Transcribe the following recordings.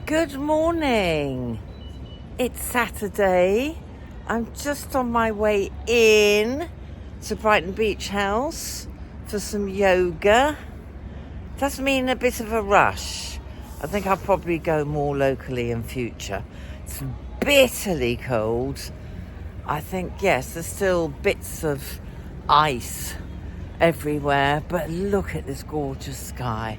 Good morning. It's Saturday. I'm just on my way in to Brighton Beach House for some yoga. Does mean a bit of a rush. I think I'll probably go more locally in future. It's bitterly cold. I think, yes, there's still bits of ice everywhere, but look at this gorgeous sky.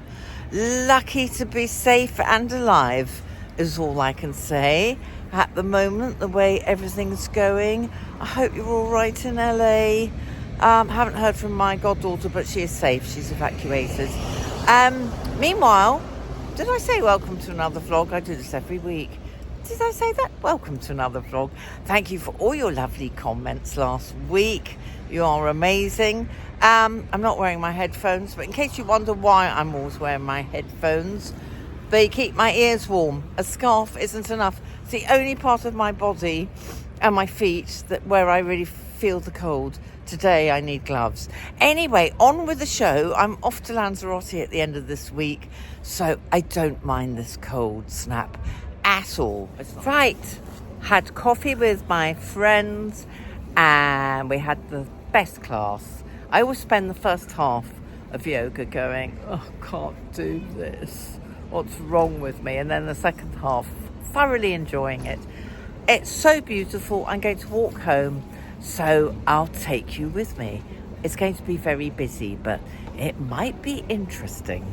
Lucky to be safe and alive is all I can say at the moment, the way everything's going. I hope you're all right in LA. Haven't heard from my goddaughter, but she is safe. She's evacuated. Meanwhile, did I say welcome to another vlog? I do this every week. Did I say that? Welcome to another vlog. Thank you for all your lovely comments last week. You are amazing. I'm not wearing my headphones, but in case you wonder why I'm always wearing my headphones, they keep my ears warm. A scarf isn't enough. It's the only part of my body and my feet where I really feel the cold. Today I need gloves. Anyway, on with the show. I'm off to Lanzarote at the end of this week, so I don't mind this cold snap at all. Right, had coffee with my friends and we had the best class. I always spend the first half of yoga going, oh, can't do this. What's wrong with me? And then the second half, thoroughly enjoying it. It's so beautiful. I'm going to walk home, so I'll take you with me. It's going to be very busy, but it might be interesting.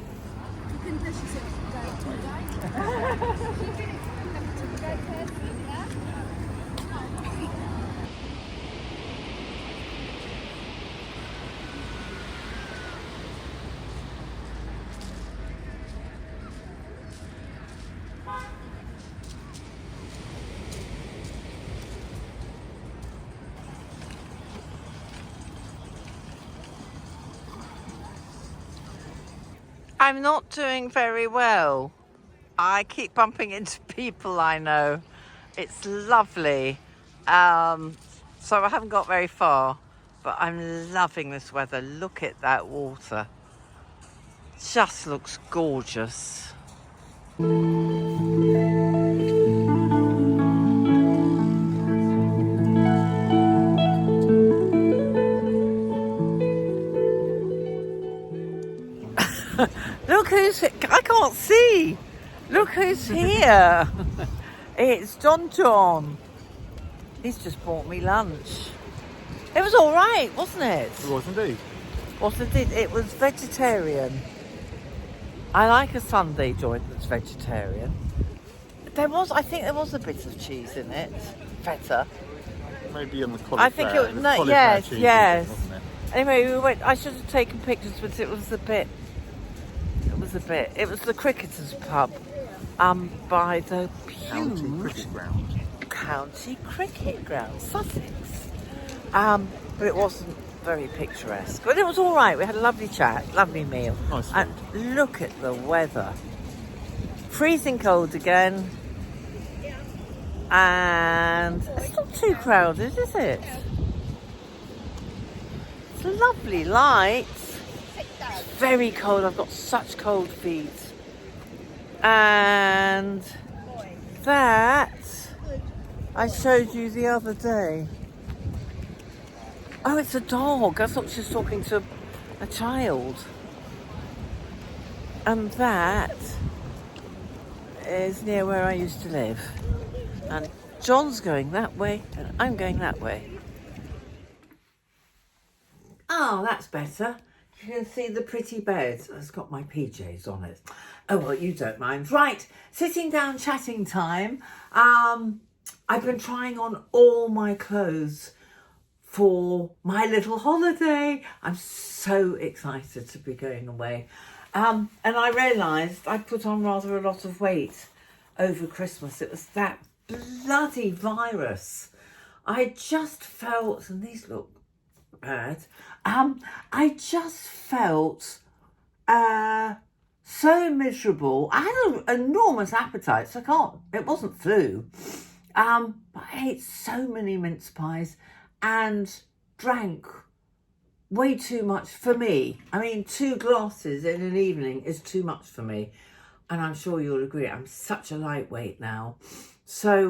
I'm not doing very well. I keep bumping into people I know. It's lovely. So I haven't got very far, but I'm loving this weather. Look at that water. Just looks gorgeous. Look who's... I can't see. Look who's here. It's John. He's just bought me lunch. It was all right, wasn't it? It was indeed. What it did, it was vegetarian. I like a Sunday joint that's vegetarian. I think there was a bit of cheese in it. Feta. Maybe on the cauliflower. I think it was, no, cauliflower cheese, yes. wasn't it? Anyway, we went, I should have taken pictures, but it was the Cricketers pub, by the huge County Cricket Ground, Sussex. But it wasn't very picturesque. But it was all right. We had a lovely chat, lovely meal. Nice and look at the weather. Freezing cold again. And it's not too crowded, is it? It's a lovely light. It's very cold. I've got such cold feet. And that I showed you the other day. Oh, it's a dog. I thought she was talking to a child. And that is near where I used to live. And John's going that way and I'm going that way. Oh, that's better. You can see the pretty bed. It's got my PJs on it. Oh, well, you don't mind. Right, sitting down chatting time. I've been trying on all my clothes for my little holiday. I'm so excited to be going away. And I realised I put on rather a lot of weight over Christmas. It was that bloody virus. I just felt, and these look bad, I just felt so miserable. I had an enormous appetite, so it wasn't flu. But I ate so many mince pies and drank way too much for me. I mean, 2 glasses in an evening is too much for me. and I'm sure you'll agree, I'm such a lightweight now. So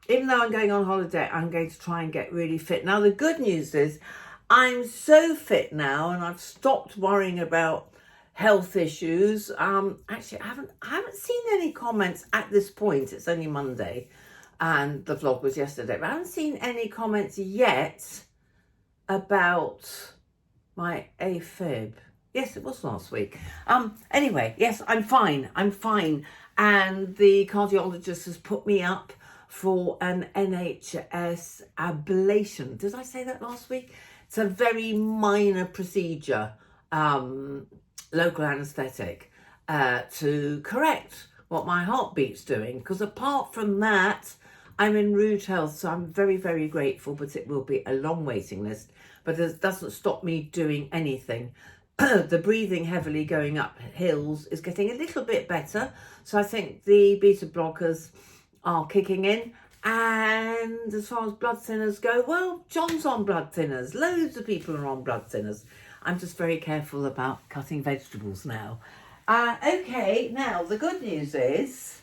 even though I'm going on holiday, I'm going to try and get really fit. Now, the good news is I'm so fit now, and I've stopped worrying about health issues. Actually, I haven't seen any comments at this point. It's only Monday, and the vlog was yesterday, but I haven't seen any comments yet about my AFib. Yes, it was last week. Anyway, yes, I'm fine. And the cardiologist has put me up for an NHS ablation. Did I say that last week? It's a very minor procedure, local anaesthetic, to correct what my heartbeat's doing. Because apart from that, I'm in rude health, so I'm very, very grateful, but it will be a long waiting list. But it doesn't stop me doing anything. The breathing heavily going up hills is getting a little bit better. So I think the beta blockers are kicking in. And as far as blood thinners go, well, John's on blood thinners. Loads of people are on blood thinners. I'm just very careful about cutting vegetables now. Okay, now the good news is,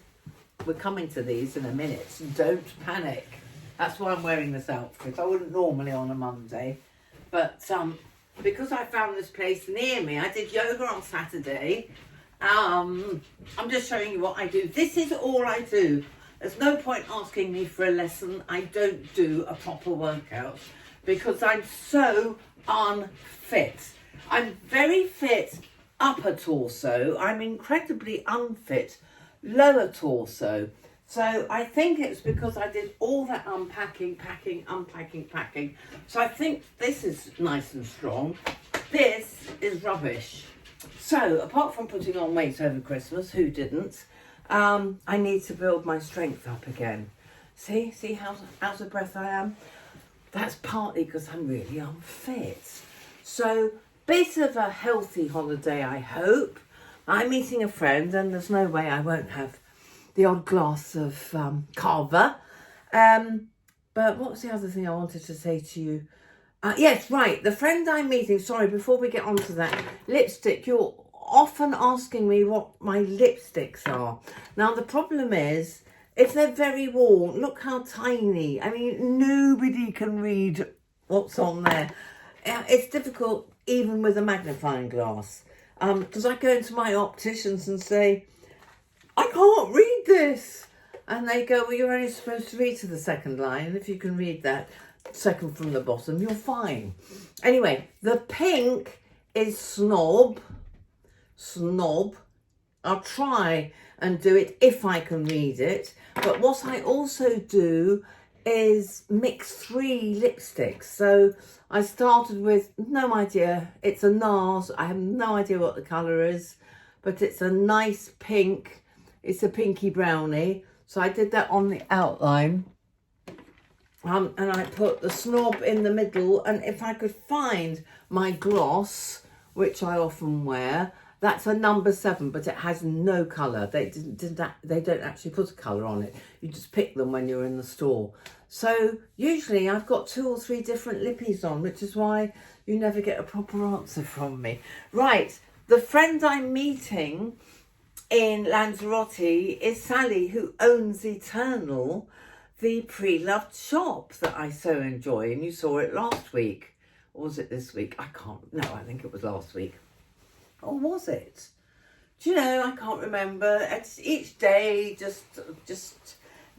we're coming to these in a minute. Don't panic. That's why I'm wearing this outfit. I wouldn't normally on a Monday. But because I found this place near me, I did yoga on Saturday. I'm just showing you what I do. This is all I do. There's no point asking me for a lesson. I don't do a proper workout because I'm so unfit. I'm very fit upper torso. I'm incredibly unfit lower torso. So I think it's because I did all that unpacking, packing. So I think this is nice and strong. This is rubbish. So apart from putting on weight over Christmas, who didn't? I need to build my strength up again. See how out of breath I am? That's partly because I'm really unfit. So bit of a healthy holiday, I hope. I'm meeting a friend and there's no way I won't have the odd glass of Carver. But what was the other thing I wanted to say to you? Yes, right, the friend I'm meeting, sorry, before we get on to that, lipstick, you're often asking me what my lipsticks are. Now, the problem is, if they're very worn, look how tiny. I mean, nobody can read what's on there. It's difficult even with a magnifying glass. Because I go into my opticians and say, I can't read this. And they go, well, you're only supposed to read to the second line. And if you can read that second from the bottom, you're fine. Anyway, the pink is Snob. I'll try and do it if I can read it. But what I also do is mix 3 lipsticks. So I started with no idea. It's a NARS. I have no idea what the colour is, but it's a nice pink. It's a pinky brownie. So I did that on the outline. And I put the Snob in the middle. And if I could find my gloss, which I often wear, that's a number 7, but it has no colour. They don't actually put a colour on it. You just pick them when you're in the store. So usually I've got 2 or 3 different lippies on, which is why you never get a proper answer from me. Right, the friend I'm meeting in Lanzarote is Sally, who owns Eternal, the pre-loved shop that I so enjoy. And you saw it last week. Or was it this week? I think it was last week. Or was it? Do you know, I can't remember. Each day just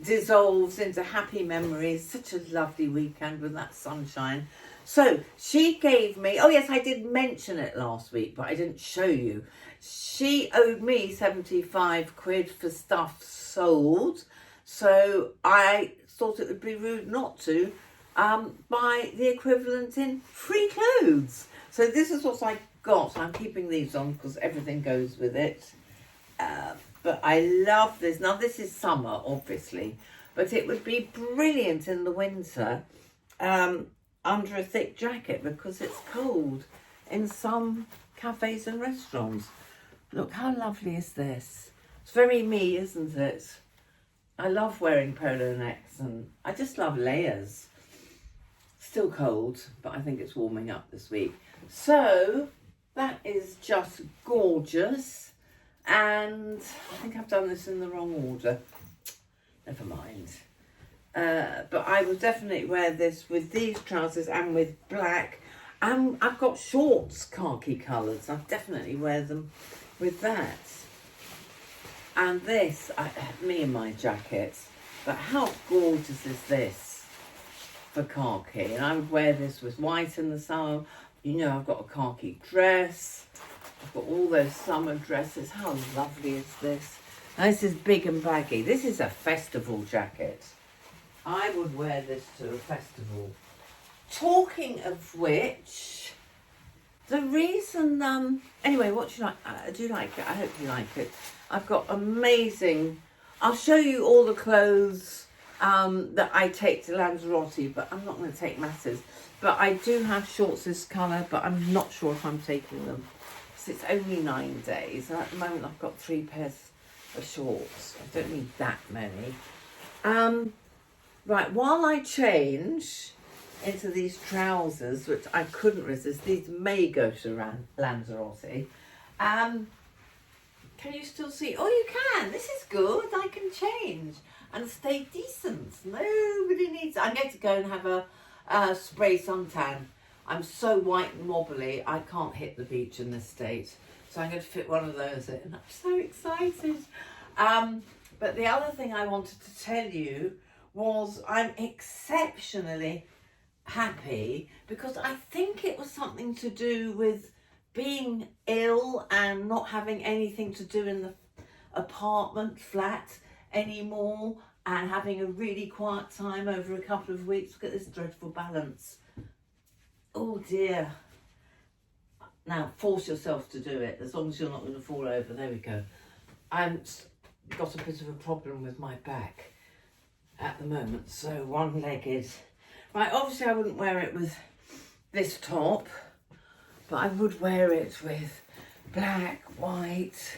dissolves into happy memories. Such a lovely weekend with that sunshine. So she gave me, oh yes, I did mention it last week, but I didn't show you. She owed me 75 quid for stuff sold. So I thought it would be rude not to buy the equivalent in free clothes. So this is what I got. I'm keeping these on because everything goes with it. But I love this. Now this is summer, obviously, but it would be brilliant in the winter under a thick jacket because it's cold in some cafes and restaurants. Look, how lovely is this? It's very me, isn't it? I love wearing polo necks and I just love layers. Still cold, but I think it's warming up this week. So that is just gorgeous. And I think I've done this in the wrong order. Never mind. But I will definitely wear this with these trousers and with black. And I've got shorts, khaki colours. I'll definitely wear them with that. And this, me and my jackets. But how gorgeous is this for khaki? And I would wear this with white in the summer. You know, I've got a khaki dress. I've got all those summer dresses. How lovely is this? Now, this is big and baggy. This is a festival jacket. I would wear this to a festival. Talking of which, the reason, anyway, what do you like? I do like it. I hope you like it. I've got amazing, I'll show you all the clothes that I take to Lanzarote, but I'm not going to take masses. But I do have shorts this colour, but I'm not sure if I'm taking them. Because it's only 9 days. And at the moment, I've got 3 pairs of shorts. I don't need that many. Right, while I change into these trousers, which I couldn't resist, these may go to Lanzarote. Can you still see? Oh, you can. This is good. I can change and stay decent. Nobody needs. I'm going to go and have a spray suntan. I'm so white and wobbly, I can't hit the beach in this state. So I'm going to fit one of those in. I'm so excited. But the other thing I wanted to tell you was I'm exceptionally happy because I think it was something to do with being ill and not having anything to do in the apartment flat anymore and having a really quiet time over a couple of weeks. Look at this dreadful balance. Oh dear. Now force yourself to do it as long as you're not going to fall over. There we go. I've got a bit of a problem with my back at the moment, so one-legged. Right, obviously I wouldn't wear it with this top, but I would wear it with black, white.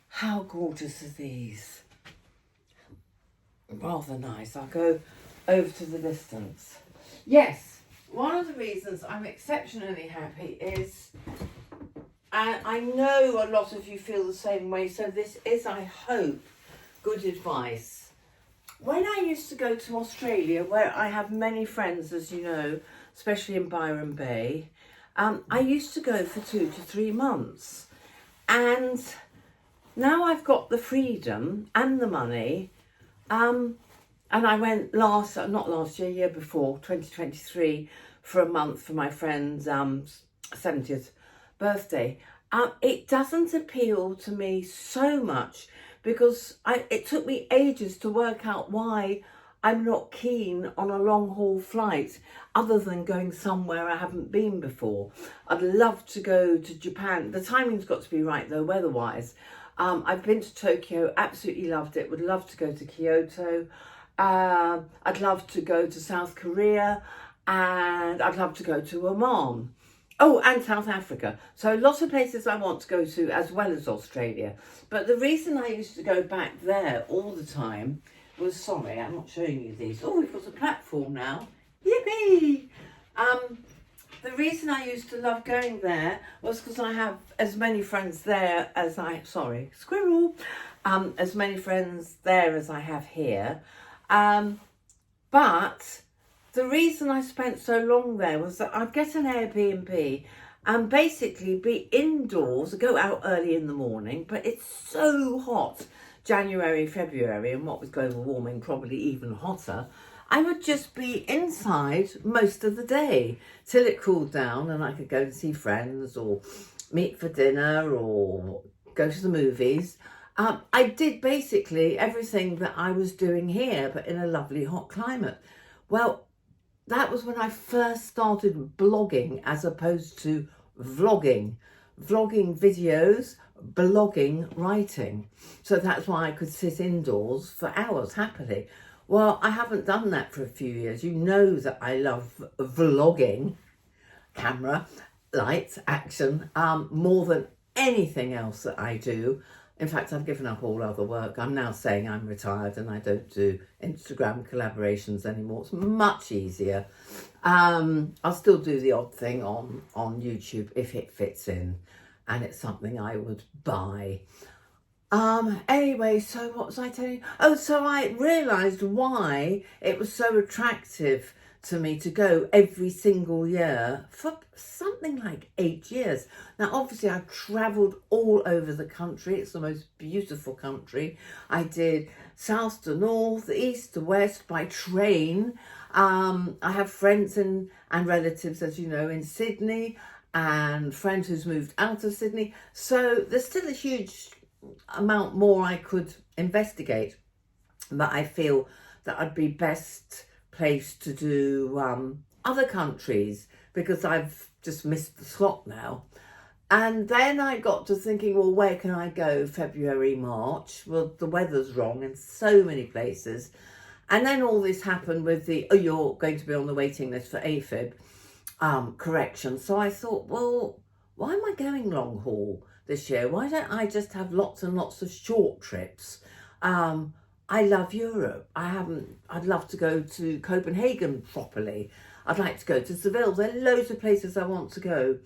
How gorgeous are these? Rather nice. I'll go over to the distance. Yes, one of the reasons I'm exceptionally happy is, and I know a lot of you feel the same way, so this is, I hope, good advice. When I used to go to Australia, where I have many friends, as you know, especially in Byron Bay, I used to go for 2 to 3 months. And now I've got the freedom and the money. And I went not last year, year before, 2023, for a month for my friend's 70th birthday. It doesn't appeal to me so much because it took me ages to work out why I'm not keen on a long haul flight other than going somewhere I haven't been before. I'd love to go to Japan. The timing's got to be right though, weather-wise. I've been to Tokyo, absolutely loved it. Would love to go to Kyoto. I'd love to go to South Korea, and I'd love to go to Oman. Oh, and South Africa. So lots of places I want to go to, as well as Australia. But the reason I used to go back there all the time was, sorry, I'm not showing you these. Oh, we've got a platform now. Yippee! The reason I used to love going there was because I have as many friends there as squirrel, as many friends there as I have here. But the reason I spent so long there was that I'd get an Airbnb and basically be indoors, go out early in the morning, but it's so hot, January, February, and what with global warming, probably even hotter. I would just be inside most of the day till it cooled down and I could go and see friends or meet for dinner or go to the movies. I did basically everything that I was doing here, but in a lovely hot climate. Well, that was when I first started blogging as opposed to vlogging. Vlogging videos, blogging writing. So that's why I could sit indoors for hours happily. Well, I haven't done that for a few years. You know that I love vlogging, camera, lights, action, more than anything else that I do. In fact, I've given up all other work. I'm now saying I'm retired and I don't do Instagram collaborations anymore. It's much easier. I'll still do the odd thing on YouTube if it fits in and it's something I would buy. Anyway, so what was I telling you? Oh, so I realised why it was so attractive to me to go every single year for something like 8 years. Now, obviously, I've travelled all over the country. It's the most beautiful country. I did south to north, east to west by train. I have friends and relatives, as you know, in Sydney, and friends who's moved out of Sydney. So there's still a huge amount more I could investigate, but I feel that I'd be best placed to do other countries because I've just missed the slot now. And then I got to thinking, well, where can I go February, March? Well, the weather's wrong in so many places. And then all this happened with the, oh, you're going to be on the waiting list for AFib correction. So I thought, well, why am I going long haul this year? Why don't I just have lots and lots of short trips? I love Europe. I'd love to go to Copenhagen properly. I'd like to go to Seville. There are loads of places I want to go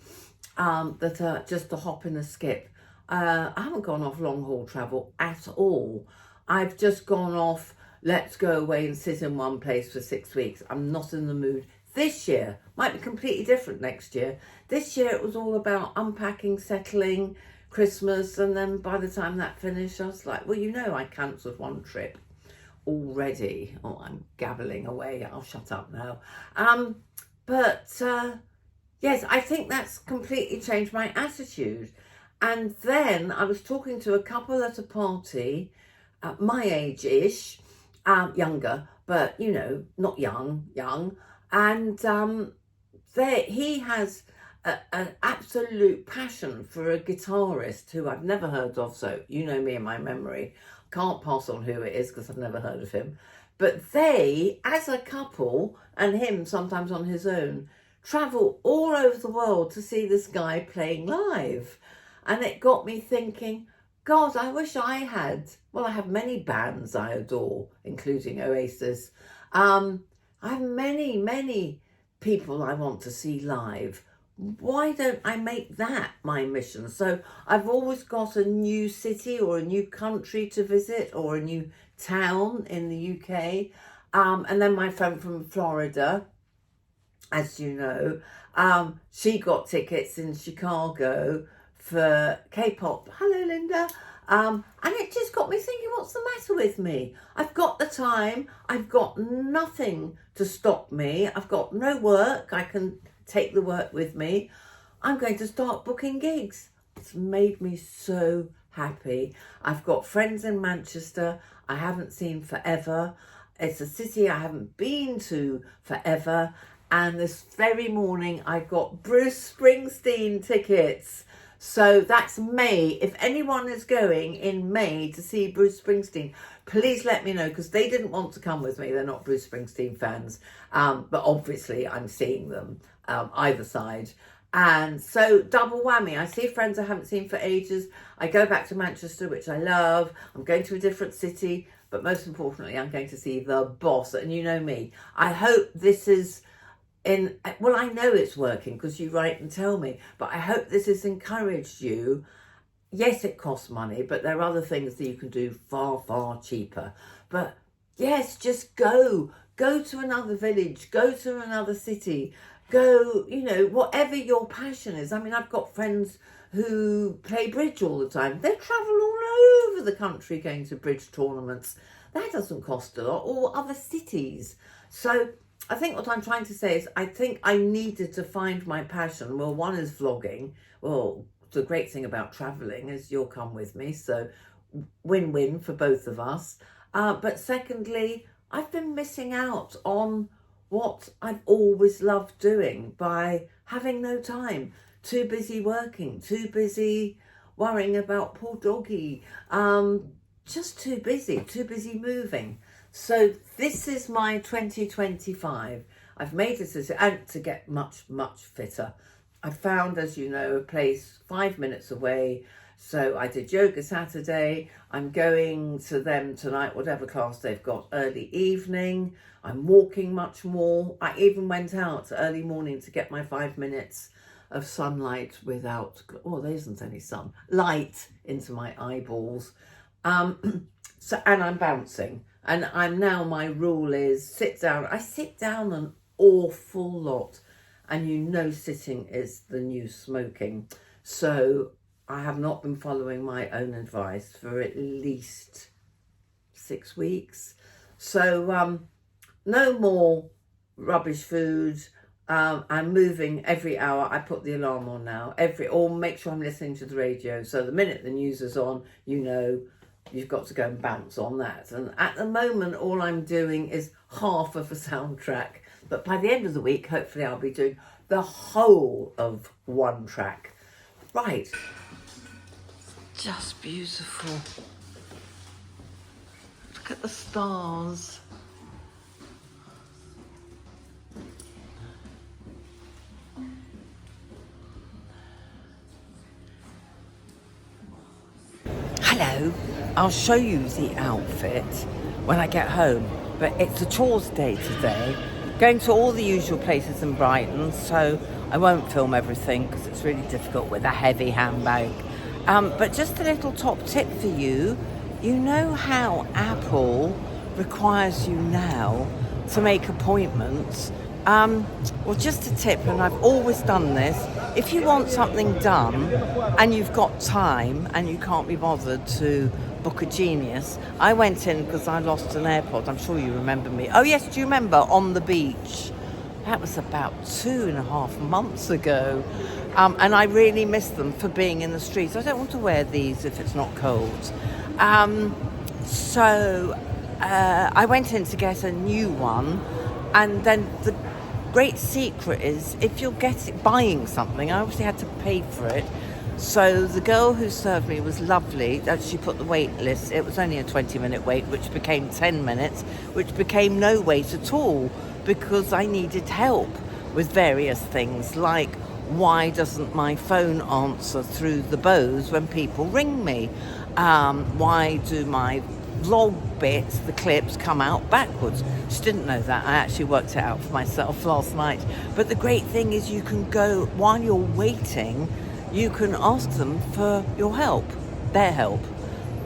that are just a hop and a skip. I haven't gone off long haul travel at all. I've just gone off, let's go away and sit in one place for 6 weeks. I'm not in the mood. This year might be completely different next year. This year it was all about unpacking, settling, Christmas, and then by the time that finished, I was like, well, you know, I cancelled one trip already. Oh, I'm gabbling away. I'll shut up now. Yes, I think that's completely changed my attitude. And then I was talking to a couple at a party, my age-ish, younger, but, you know, not young. And he has an absolute passion for a guitarist who I've never heard of. So, you know me and my memory. Can't pass on who it is because I've never heard of him. But they, as a couple, and him sometimes on his own, travel all over the world to see this guy playing live. And it got me thinking, God, I wish I had, well, I have many bands I adore, including Oasis. I have many people I want to see live. Why don't I make that my mission? So I've always got a new city or a new country to visit or a new town in the UK. And then my friend from Florida, as you know, she got tickets in Chicago for K-pop. Hello, Linda. And it just got me thinking, what's the matter with me? I've got the time. I've got nothing to stop me. I've got no work. I can take the work with me. I'm going to start booking gigs. It's made me so happy. I've got friends in Manchester I haven't seen forever. It's a city I haven't been to forever. And this very morning I got Bruce Springsteen tickets. So that's May. If anyone is going in May to see Bruce Springsteen, please let me know, because they didn't want to come with me. They're not Bruce Springsteen fans. But obviously I'm seeing them either side. And so double whammy. I see friends I haven't seen for ages. I go back to Manchester, which I love. I'm going to a different city. But most importantly, I'm going to see the boss. And you know me. I hope this is... well, I know it's working because you write and tell me, but I hope this has encouraged you. Yes, it costs money, but there are other things that you can do far cheaper. But yes, just go to another village, go to another city, go, you know, whatever your passion is. I mean, I've got friends who play bridge all the time. They travel all over the country going to bridge tournaments. That doesn't cost a lot, or other cities. So I think what I'm trying to say is I think I needed to find my passion. Well, one is vlogging. Well, the great thing about travelling is you'll come with me. So win-win for both of us. But secondly, I've been missing out on what I've always loved doing by having no time. Too busy working, too busy worrying about poor doggy. Just too busy moving. So this is my 2025. I've made it and to get much fitter. I found, as you know, a place 5 minutes away. So I did yoga Saturday. I'm going to them tonight, whatever class they've got, early evening. I'm walking much more. I even went out early morning to get my 5 minutes of sunlight without, oh, there isn't any sun, light into my eyeballs. So, and I'm bouncing. And my rule is sit down. I sit down an awful lot. And you know sitting is the new smoking. So I have not been following my own advice for at least 6 weeks. So no more rubbish food. I'm moving every hour. I put the alarm on now, or make sure I'm listening to the radio. So the minute the news is on, you know, you've got to go and bounce on that. And at the moment, all I'm doing is half of a soundtrack. But by the end of the week, hopefully I'll be doing the whole of one track. Right. Just beautiful. Look at the stars. Hello, I'll show you the outfit when I get home, but it's a chores day today. Going to all the usual places in Brighton, so I won't film everything because it's really difficult with a heavy handbag. But just a little top tip for you. You know how Apple requires you now to make appointments? Well, just a tip, and I've always done this. If you want something done and you've got time and you can't be bothered to book a genius, I went in because I lost an AirPod. I'm sure you remember me. Oh yes, do you remember on the beach? That was about 2.5 months ago. And I really miss them for being in the streets. I don't want to wear these if it's not cold. So I went in to get a new one, and then the great secret is if you're buying something, I obviously had to pay for it. So the girl who served me was lovely. She put the wait list. It was only a 20-minute wait, which became 10 minutes, which became no wait at all because I needed help with various things like why doesn't my phone answer through the Bose when people ring me? Why do my vlog bits, the clips, come out backwards? She didn't know that. I actually worked it out for myself last night. But the great thing is you can go, while you're waiting, you can ask them for your help, their help,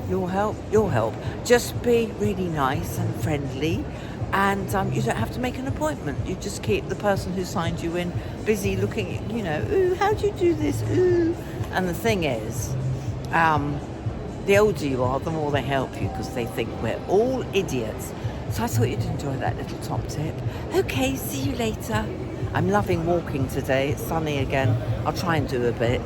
your help. Just be really nice and friendly, and you don't have to make an appointment. You just keep the person who signed you in busy looking, ooh, how do you do this? Ooh. And the thing is, the older you are, the more they help you because they think we're all idiots. So I thought you'd enjoy that little top tip. Okay, see you later. I'm loving walking today. It's sunny again. I'll try and do a bit.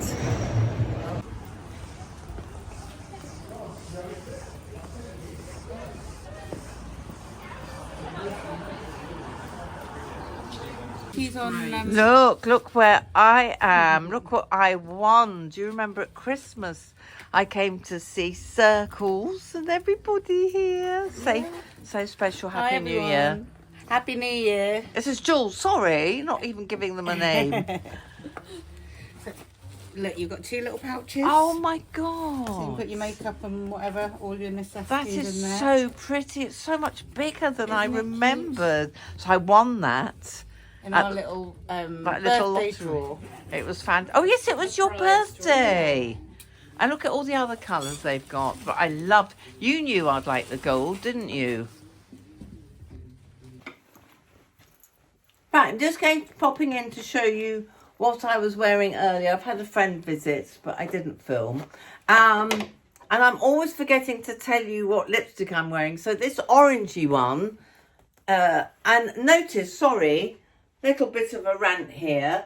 Look where I am. Look what I won. Do you remember at Christmas I came to see Circles and everybody here? Say so special Happy New Year. Happy New Year. This is Jules. Sorry, not even giving them a name. Look, you've got 2 little pouches. Oh my So you God. can put your makeup and whatever, all your necessities That in is there. so pretty. It's so much bigger than I Isn't it remembered. So I won that. In our little that birthday little lottery. drawer. It was Oh yes, it was your birthday. And look at all the other colours they've got. But I loved. You knew I'd like the gold, didn't you? Right, I'm just popping in to show you what I was wearing earlier. I've had a friend visit, but I didn't film. And I'm always forgetting to tell you what lipstick I'm wearing. So this orangey one, and notice, sorry, little bit of a rant here.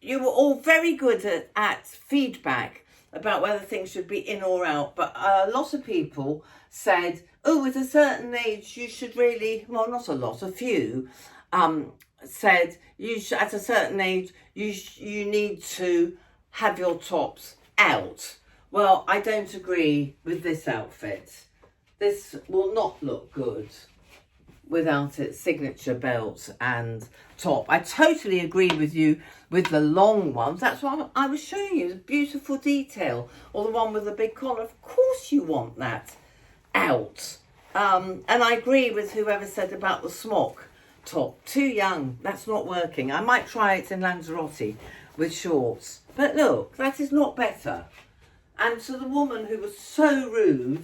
You were all very good at feedback about whether things should be in or out, but a lot of people said, oh, at a certain age you should really, well, not a lot, a few said at a certain age you need to have your tops out. Well, I don't agree with this outfit. This will not look good without its signature belt and top. I totally agree with you with the long ones. That's what I was showing you, the beautiful detail, or the one with the big collar. Of course you want that out. And I agree with whoever said about the smock top. Too young, that's not working. I might try it in Lanzarote with shorts. But look, that is not better. And to the woman who was so rude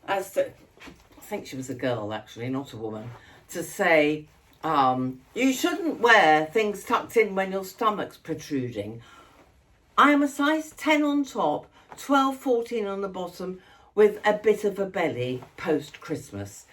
as to, I think she was a girl actually, not a woman, to say, you shouldn't wear things tucked in when your stomach's protruding. I am a size 10 on top, 12, 14 on the bottom, with a bit of a belly post-Christmas.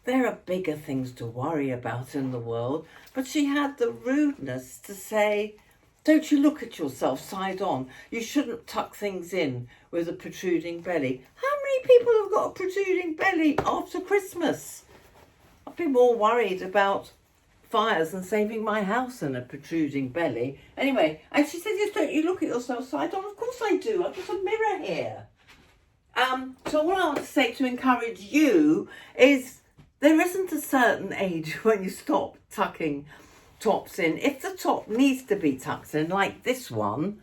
There are bigger things to worry about in the world, but she had the rudeness to say, don't you look at yourself side on? You shouldn't tuck things in with a protruding belly. How many people have got a protruding belly after Christmas? I'd be more worried about fires and saving my house than a protruding belly. Anyway, and she said, yes, don't you look at yourself side on? Of course I do. I've got a mirror here. So what I want to say to encourage you is there isn't a certain age when you stop tucking tops in. If the top needs to be tucked in, like this one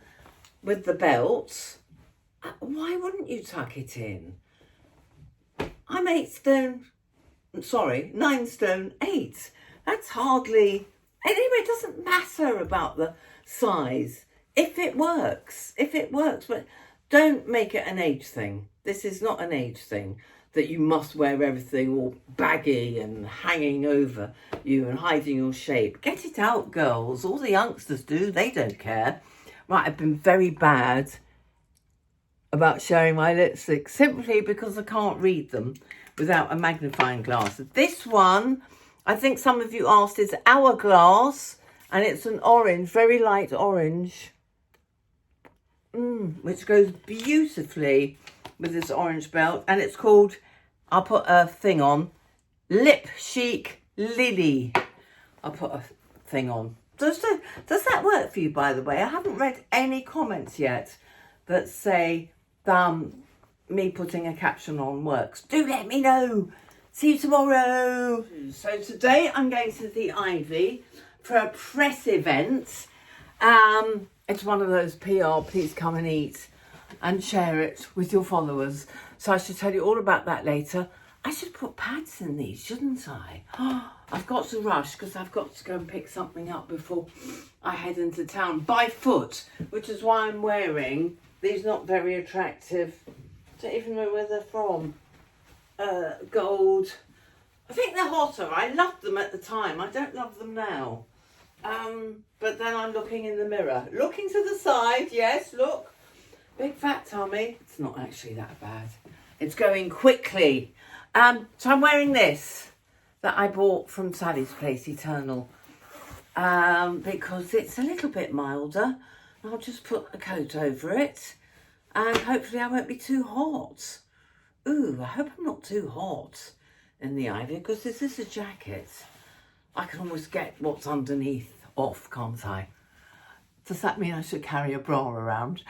with the belt, why wouldn't you tuck it in? I'm 9 stone 8. That's hardly, anyway, it doesn't matter about the size. If it works, but don't make it an age thing. This is not an age thing, that you must wear everything all baggy and hanging over you and hiding your shape. Get it out, girls. All the youngsters do. They don't care. Right, I've been very bad about showing my lipstick simply because I can't read them without a magnifying glass. This one, I think some of you asked, is Hourglass, and it's an orange, very light orange, which goes beautifully with this orange belt, and it's called, I'll put a thing on, Lip Chic Lily. I'll put a thing on. Does that work for you, by the way? I haven't read any comments yet that say me putting a caption on works. Do let me know. See you tomorrow. So today I'm going to the Ivy for a press event. It's one of those PR, please come and eat and share it with your followers. So I should tell you all about that later. I should put pads in these, shouldn't I? I've got to rush because I've got to go and pick something up before I head into town by foot, which is why I'm wearing these not very attractive, I don't even know where they're from, gold. I think they're hotter. I loved them at the time. I don't love them now. But then I'm looking in the mirror. Looking to the side, yes, look. Big fat tummy. It's not actually that bad. It's going quickly. So I'm wearing this that I bought from Sally's Place Eternal because it's a little bit milder. I'll just put a coat over it and hopefully I won't be too hot. Ooh, I hope I'm not too hot in the Ivy because this is a jacket. I can almost get what's underneath off, can't I? Does that mean I should carry a bra around?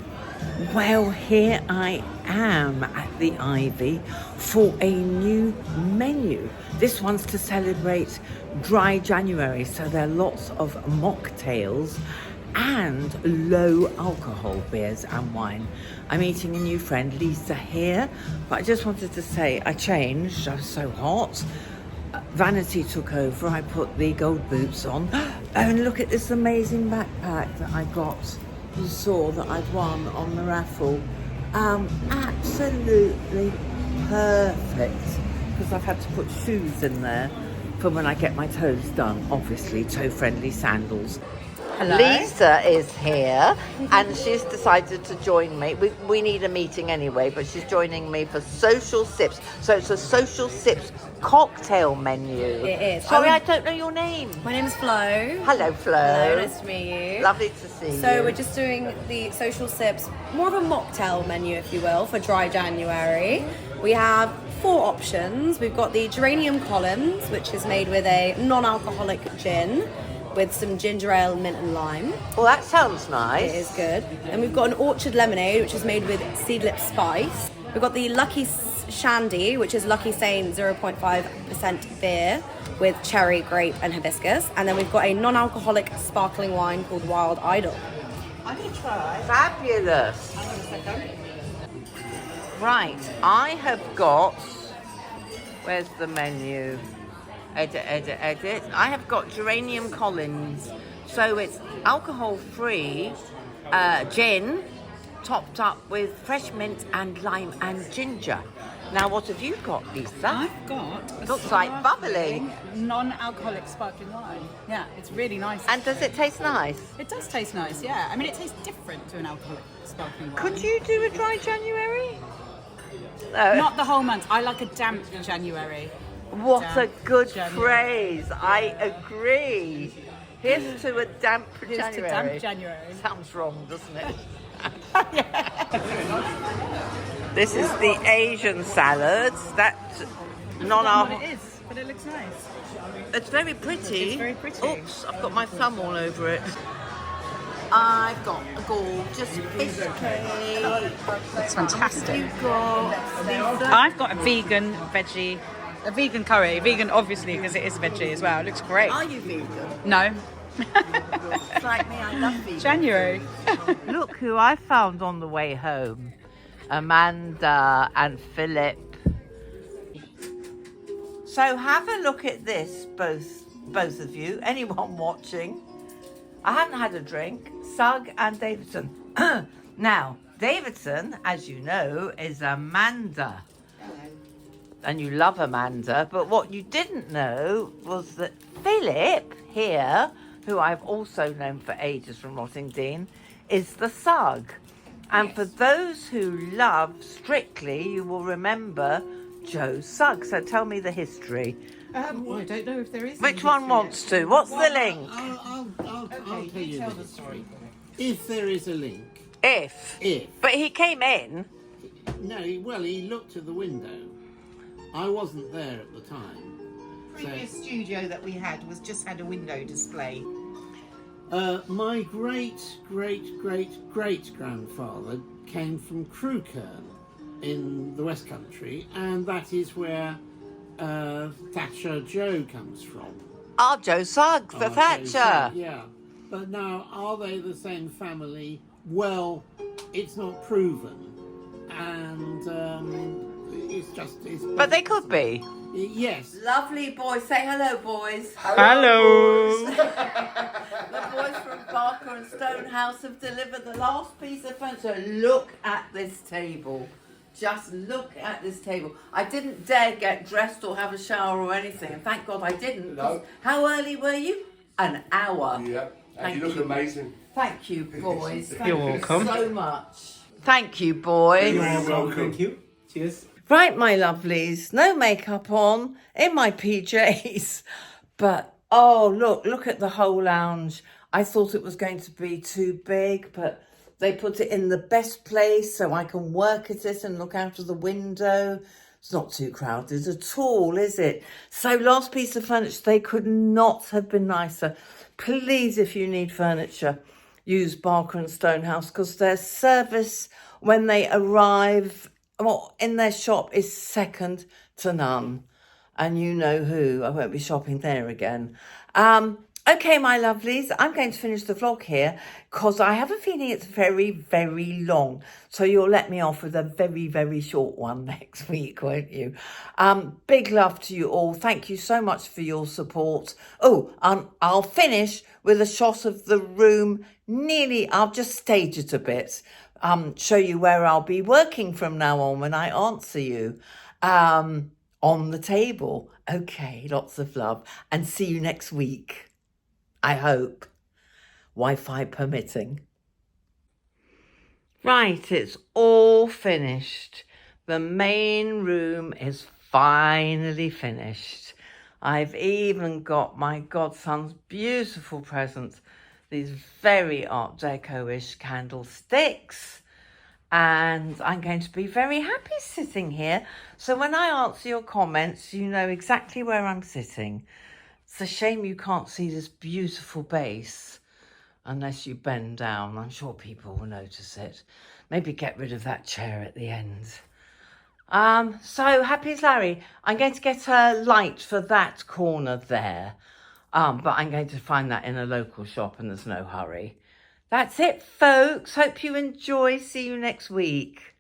Well, here I am at the Ivy for a new menu. This one's to celebrate dry January, so there are lots of mocktails and low alcohol beers and wine. I'm meeting a new friend, Lisa, here, but I just wanted to say I changed. I was so hot. Vanity took over. I put the gold boots on. And look at this amazing backpack that I got. You saw that I'd won on the raffle. Absolutely perfect. Because I've had to put shoes in there for when I get my toes done. Obviously, toe-friendly sandals. Hello. Lisa is here and she's decided to join me. We need a meeting anyway, but she's joining me for Social Sips. So it's a Social Sips cocktail menu. It is. Sorry, I don't know your name. My name is Flo. Hello, Flo. Hello, nice to meet you. Lovely to see you. So we're just doing the Social Sips, more of a mocktail menu, if you will, for dry January. We have 4 options. We've got the Geranium Collins, which is made with a non-alcoholic gin, with some ginger ale, mint and lime. Well, that sounds nice. It is good. And we've got an orchard lemonade, which is made with seedlip spice. We've got the Lucky Shandy, which is Lucky Saint 0.5% beer with cherry, grape and hibiscus. And then we've got a non-alcoholic sparkling wine called Wild Idol. I'm going to try. Fabulous. Hang on a second. Right, I have got, where's the menu? Edit. I have got Geranium Collins. So it's alcohol-free gin topped up with fresh mint and lime and ginger. Now, what have you got, Lisa? I've got a Looks like bubbly. sparkling, non-alcoholic sparkling wine. Yeah, it's really nice. And does it taste nice? It does taste nice, yeah. I mean, it tastes different to an alcoholic sparkling wine. Could you do a dry January? No. Not the whole month. I like a damp January. What a Damp good January. phrase. I agree. Here's to a damp Here's January. to damp January. Sounds wrong, doesn't it? This is the Asian salad. That's It is, but it looks nice. It's very pretty. It's very pretty. Oops, I've got my thumb all over it. I've got a gorgeous fish cake. It's fantastic. You got, Lisa? I've got a vegan curry. Vegan, obviously, because it is veggie as well. It looks great. Are you vegan? No. It's like me, I love vegan. January. Look who I found on the way home. Amanda and Philip. So have a look at this, both of you, anyone watching. I haven't had a drink. Sugg and Davidson. Now, Davidson, as you know, is Amanda. And you love Amanda, but what you didn't know was that Philip here, who I've also known for ages from Rottingdean, is the Sugg. And for those who love Strictly, you will remember Joe Sugg. So tell me the history. Well, I don't know if there is. Which one wants to? What's the link? I'll tell you the story. If there is a link. If. If. But he came in. No, he looked at the window. I wasn't there at the time. Previous studio that we had was just had a window display. My great-great-great-great-grandfather came from Crewkerne in the West Country, and that is where Thatcher Joe comes from. Oh, Joe Sugg for Joe Thatcher. Sugg, yeah. But now, are they the same family? Well, it's not proven. And it's But they could be. Yes. Lovely boys. Say hello, boys. Hello. The boys from Barker and Stonehouse have delivered the last piece of furniture. Look at this table. Just look at this table. I didn't dare get dressed or have a shower or anything. And thank God I didn't. No. How early were you? An hour. Yeah, and Thank you look you. amazing. Thank you, boys. Thank You're you welcome. so much. Thank you, boys. welcome. Thank you. Cheers. Right, my lovelies, no makeup on, in my PJs. But, oh, look at the whole lounge. I thought it was going to be too big, but they put it in the best place so I can work at it and look out of the window. It's not too crowded at all, is it? So last piece of furniture, they could not have been nicer. Please, if you need furniture, use Barker and Stonehouse, because their service when they arrive in their shop is second to none. And you know who. I won't be shopping there again. Okay, my lovelies, I'm going to finish the vlog here because I have a feeling it's very, very long. So you'll let me off with a very, very short one next week, won't you? Big love to you all. Thank you so much for your support. Oh, I'll finish with a shot of the room. I'll just stage it a bit. Show you where I'll be working from now on when I answer you. On the table. Okay, lots of love. And see you next week. I hope. Wi-Fi permitting. Right, it's all finished. The main room is finally finished. I've even got my godson's beautiful presents. These very Art Deco-ish candlesticks. And I'm going to be very happy sitting here. So when I answer your comments, you know exactly where I'm sitting. It's a shame you can't see this beautiful base unless you bend down. I'm sure people will notice it. Maybe get rid of that chair at the end. So happy as Larry. I'm going to get a light for that corner there. But I'm going to find that in a local shop and there's no hurry. That's it, folks. Hope you enjoy. See you next week.